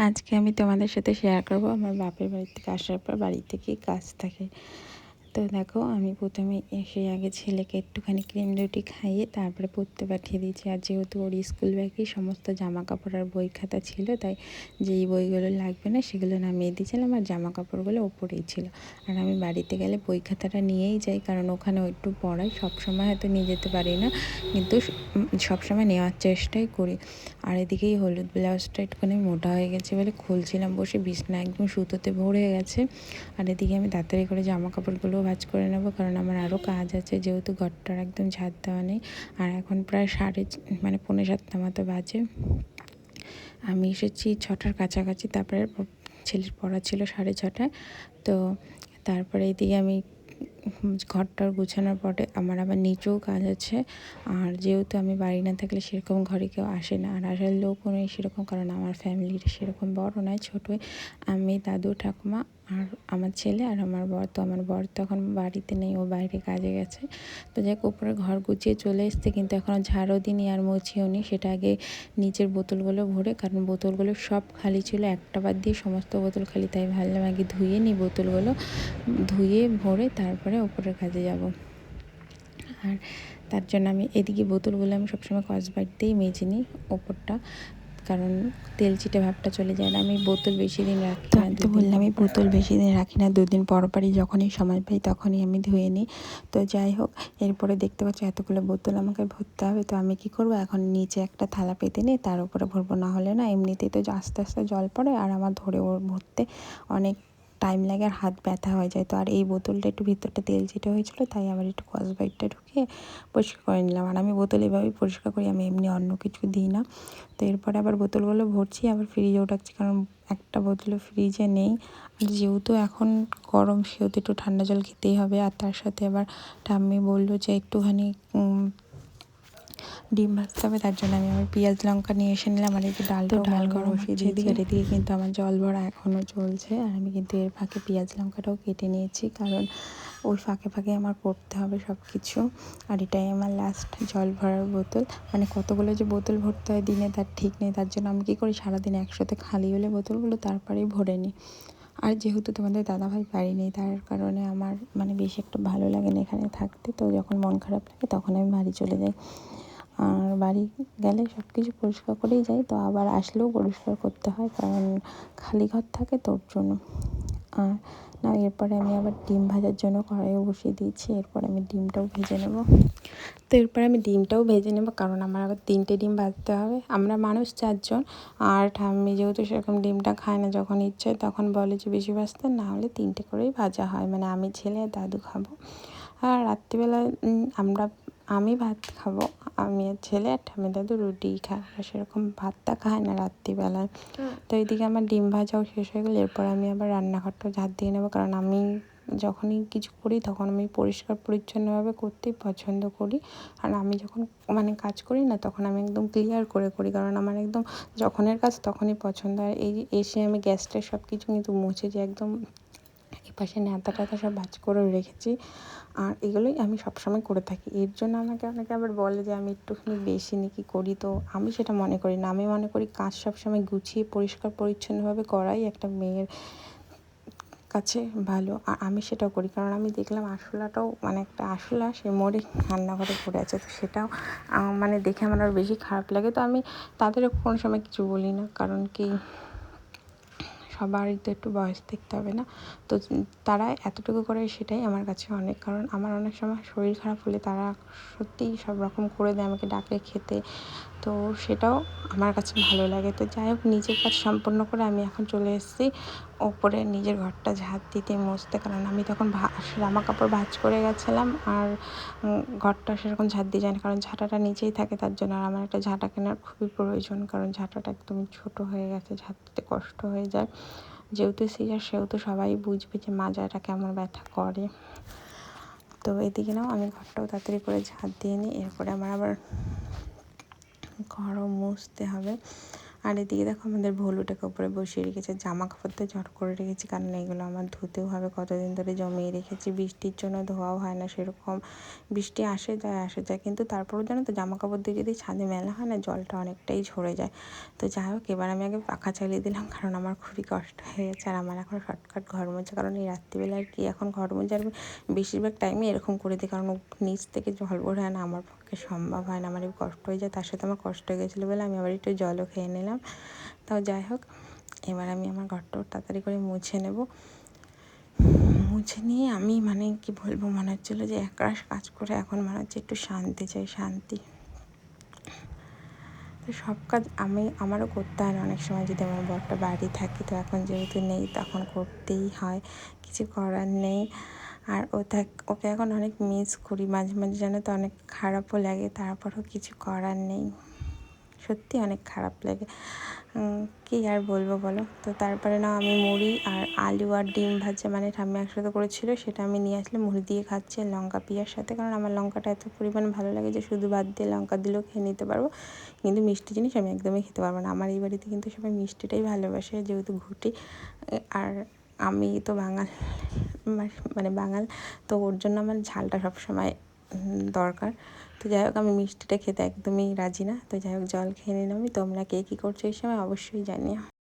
আজকে আমি তোমাদের সাথে শেয়ার করব আমার বাপের বাড়ি থেকে আসার পর বাড়িতে কি কাজ থাকে। তো দেখো, আমি প্রথমে এসে আগে ছেলেকে একটুখানি ক্রিম রুটি খাইয়ে তারপরে পড়তে পাঠিয়ে দিয়েছি। আর যেহেতু ওর স্কুল ব্যাগে সমস্ত জামা কাপড় আর বই খাতা ছিল, তাই যেই বইগুলো লাগবে না সেগুলো নামিয়ে দিয়েছিলাম, আর জামা কাপড়গুলো ওপরেই ছিল। আর আমি বাড়িতে গেলে বই খাতাটা নিয়েই যাই, কারণ ওখানে একটু পড়াই, সবসময় হয়তো নিয়ে যেতে পারি না, কিন্তু সবসময় নেওয়ার চেষ্টাই করি। আর এদিকেই হলুদ ব্লাউজটা একটুখানি মোটা হয়ে গেছে বলে খুলছিলাম বসে, বিছনা একদম সুতোতে ভরে গেছে। আর এদিকে আমি তাড়াতাড়ি করে জামা কাপড়গুলো ভাঁজ করে নেবো, কারণ আমার আরও কাজ আছে, যেহেতু ঘরটার একদম ঝাড় দেওয়া নেই। আর এখন প্রায় 6:45 মতো বাজে। আমি এসেছি 6টার কাছাকাছি, তারপরে ছেলের পড়া ছিল 6:30টায়। তো তারপরে এদিকে আমি ঘরটার গুছানোর পরে আমার আবার নিচেও কাজ আছে। আর যেহেতু আমি বাড়ি না থাকলে সেরকম ঘরে কেউ আসে না, আর আসার লোকও নেই সেরকম, কারণ আমার ফ্যামিলির সেরকম বড় নয়, ছোটোই। আমি, দাদু, ঠাকুমা আর আমার ছেলে আর আমার বর। তো আমার বর তখন বাড়িতে নেই, ও বাইরে কাজে গেছে। তো যাক, উপরে ঘর গুছিয়ে চলে এসছে, কিন্তু এখনও ঝাড়ও দিইনি আর মুছিও নি। সেটা আগে নিচের বোতলগুলো ভরে, কারণ বোতলগুলো সব খালি ছিল, একটা বাদ দিয়ে সমস্ত বোতল খালি, তাই ভাবলাম আগে ধুয়ে নিই বোতলগুলো, ধুয়ে ভরে তারপরে ওপরের কাজে যাব। আর তার জন্য আমি এদিকে বোতলগুলো আমি সবসময় স্কচব্রাইট দিয়েই মেজে নিই ওপরটা, কারণ তেল চিটে ভাবটা চলে যায় না। আমি বোতল বেশি দিন রাখি না, তো বললাম আমি বোতল বেশি দিন রাখি না, 2 দিন পরই যখনই সময় পাই তখনই আমি ধুয়ে নিই। তো যাই হোক, এরপরে দেখতে পাচ্ছি এতগুলো বোতল আমাকে ভরতে হবে। তো আমি কি করব, এখন নিচে একটা থালা পেতে নিয়ে তার উপরে ভরবো, না হলে না এমনিতেই তো আস্তে আস্তে জল পড়ে, আর আমার ধরে ওর ভরতে অনেক টাইম লাগে আর হাত ব্যথা হয়ে যায়। তো আর এই বোতলটা একটু ভিতরটা তেল চিটে হয়েছিল, তাই আবার একটু স্কচব্রাইটটা ঢুকিয়ে পরিষ্কার করে নিলাম। আর আমি বোতল এভাবেই পরিষ্কার করি, আমি এমনি অন্য কিছু দিই না। তো এরপরে আবার বোতলগুলো ভরছি, আবার ফ্রিজেও রাখছি, কারণ একটা বোতলও ফ্রিজে নেই। আর যেহেতু এখন গরম, সেহেতু একটু ঠান্ডা জল খেতেই হবে। আর তার সাথে আবার ঠাম্মি বললো যে একটুখানি ডিম ভাজতে হবে, তার জন্য আমি আবার পেঁয়াজ লঙ্কা নিয়ে এসে নিলাম। আর এই যে ডাল গরম বসিয়ে দিয়েছি, আর এদিকে কিন্তু আমার জল ভরা এখনও চলছে। আর আমি কিন্তু এর ফাঁকে পেঁয়াজ লঙ্কাটাও কেটে নিয়েছি, কারণ ওই ফাঁকে ফাঁকে আমার করতে হবে সব কিছু। আর এটাই আমার লাস্ট জল ভরার বোতল, মানে কতগুলো যে বোতল ভরতে হয় দিনে তার ঠিক নেই। তার জন্য আমি কী করি, সারাদিন একসাথে খালি হলে বোতলগুলো তারপরেই ভরে নিই। আর যেহেতু তোমাদের দাদাভাই বাড়ি নেই, তার কারণে আমার মানে বেশি একটা ভালো লাগে না এখানে থাকতে। তো যখন মন খারাপ লাগে তখন আমি বাড়ি চলে যাই। আর বাড়ি গেলে সব কিছু পরিষ্কার করেই যাই, তো আবার আসলেও পরিষ্কার করতে হয়, কারণ খালি ঘর থাকে তোর জন্য। আর না, এরপরে আমি আবার ডিম ভাজার জন্য কড়াইও বসিয়ে দিয়েছি, এরপরে আমি ডিমটাও ভেজে নেব। তো এরপরে আমি ডিমটাও ভেজে নেব, কারণ আমার আবার 3টে ডিম ভাজতে হবে। আমরা মানুষ 4 জন, আর ঠাম্মি যেহেতু সেরকম ডিমটা খায় না, যখন ইচ্ছে তখন বলে যে বেশি ভাজতে, না হলে 3টে করেই ভাজা হয়, মানে আমি, ছেলে আর দাদু খাবো। আর রাত্রিবেলায় আমি ভাত খাবো, আমি আর ছেলে, আর ঠাম্মি দাদু রুটিই খায়, আর সেরকম ভাতটা খায় না রাত্রিবেলায়। তো এইদিকে আমার ডিম ভাজাও শেষ হয়ে গেল। এরপর আমি আবার রান্নাঘরটাও ঝাড় দিয়ে নেবো, কারণ আমি যখনই কিছু করি তখন আমি পরিষ্কার পরিচ্ছন্নভাবে করতেই পছন্দ করি। আর আমি যখন মানে কাজ করি না, তখন আমি একদম ক্লিয়ার করে করি, কারণ আমার একদম যখনের কাজ তখনই পছন্দ। আর এই এসে আমি গ্যাসটা সব কিছু কিন্তু মুছেছি, একদম এপাশে ন্যাতা ট্যাতা সব ভাঁজ করে রেখেছি। আর এগুলোই আমি সবসময় করে থাকি। এর জন্য আমাকে অনেকে আবার বলে যে আমি একটুখানি বেশি নাকি করি, তো আমি সেটা মনে করি না। আমি মনে করি কাজ সবসময় গুছিয়ে পরিষ্কার পরিচ্ছন্নভাবে করাই একটা মেয়ের কাছে ভালো। আর আমি সেটাও করি, কারণ আমি দেখলাম আরশোলাটাও, মানে একটা আরশোলা সে মরে রান্নাঘরে পড়ে আছে, তো সেটাও মানে দেখে আমার আরও বেশি খারাপ লাগে। তো আমি তাদেরও কোনো সময় কিছু বলি না, কারণ কি সবারই তো একটু বয়স দেখতে হবে না। তো তারা এতটুকু করে সেটাই আমার কাছে অনেক, কারণ আমার অনেক সময় শরীর খারাপ হলে তারা সত্যিই সব রকম করে দেয়, আমাকে ডাকে খেতে, তো সেটাও আমার কাছে ভালো লাগে। তো যাই হোক, নিজের কাজ সম্পূর্ণ করে আমি এখন চলে এসেছি ওপরে নিজের ঘরটা ঝাঁট দিতে, মুছতে, কারণ আমি তখন জামা কাপড় ভাঁজ করে গেছিলাম, আর ঘরটা সেরকম ঝাঁট দিয়ে যায় না, কারণ ঝাঁটাটা নিচেই থাকে, তার জন্য। আর আমার একটা ঝাঁটা কেনার খুবই প্রয়োজন, কারণ ঝাঁটাটা একদমই ছোটো হয়ে গেছে, ঝাঁট দিতে কষ্ট হয়ে যায়। যেহেতু সিজার, সেহেতু সবাই বুঝবে যে মাজাটা কেমন ব্যথা করে। তো এদিকে নাও, আমি ঘরটাও তাড়াতাড়ি করে ঝাঁট দিয়ে নিই, এরপরে আমার আবার ঘরও মুছতে হবে। আর এদিকে দেখো আমাদের ভলুটাকে উপরে বসিয়ে রেখেছে, জামা কাপড় তো জড় করে রেখেছি, কারণ এগুলো আমার ধুতেও হবে, কতদিন ধরে জমিয়ে রেখেছি। বৃষ্টির জন্য ধোয়াও হয় না সেরকম, বৃষ্টি আসে যায়, কিন্তু তারপরেও জানো তো জামা কাপড় দিয়ে যদি ছাদে মেলা হয় না, জলটা অনেকটাই ঝরে যায়। তো যাই হোক, এবার আমি আগে পাখা চালিয়ে দিলাম, কারণ আমার খুবই কষ্ট হয়ে গেছে। আর আমার এখন শর্টকাট ঘর মোছা, কারণ এই রাত্রিবেলা আর কি এখন ঘর মোছার বেশিরভাগ টাইমে এরকম করে দিই, কারণ নিচ থেকে জল ভরে না আমার পক্ষে সম্ভব হয় না, আমার এই কষ্ট হয়ে যায়। তার সাথে আমার কষ্ট হয়ে গেছিলো বলে আমি আবার একটু জলও খেয়ে নিলাম। তাও যাই হোক, এবার আমি আমার ঘরটাও তাড়াতাড়ি করে মুছে নেব। মুছে নিয়ে আমি মানে কি বলবো, মনে হচ্ছিলো যে একরাশ কাজ করে এখন মনে হচ্ছে একটু শান্তি চাই, শান্তি। তো সব কাজ আমারও করতে হয় না অনেক সময়, যদি আমার বরটা বাড়ি থাকে। তো এখন যেহেতু নেই, তখন করতেই হয়, কিছু করার নেই। আর ওকে এখন অনেক মিস করি, মাঝে মাঝে জানো তো অনেক খারাপও লাগে, তারপরেও কিছু করার নেই, সত্যি অনেক খারাপ লাগে। কী আর বলবো বলো। তো তারপরে না আমি মুড়ি আর আলু আর ডিম ভাজা, মানে ঠাম্মি একসাথে করেছিল, সেটা আমি নিয়ে আসলে মুড়ি দিয়ে খাচ্ছি আর লঙ্কা পিঁয়ার সাথে, কারণ আমার লঙ্কাটা এত পরিমাণ ভালো লাগে যে শুধু ভাত দিয়ে লঙ্কা দিলেও খেয়ে নিতে পারবো, কিন্তু মিষ্টি জিনিস আমি একদমই খেতে পারবো না। আমার এই বাড়িতে কিন্তু সবাই মিষ্টিটাই ভালোবাসে, যেহেতু ঘুটি। আর আমি তো বাঙাল, মানে বাঙাল, তো ওর জন্য আমার ঝালটা সবসময় দরকার। তো যাই হোক, আমি মিষ্টিটা খেতে একদমই রাজি না। তো যাই হোক, জল খেয়ে নিলাম। তোমরা কে কী করছো এই সময় অবশ্যই জানিও।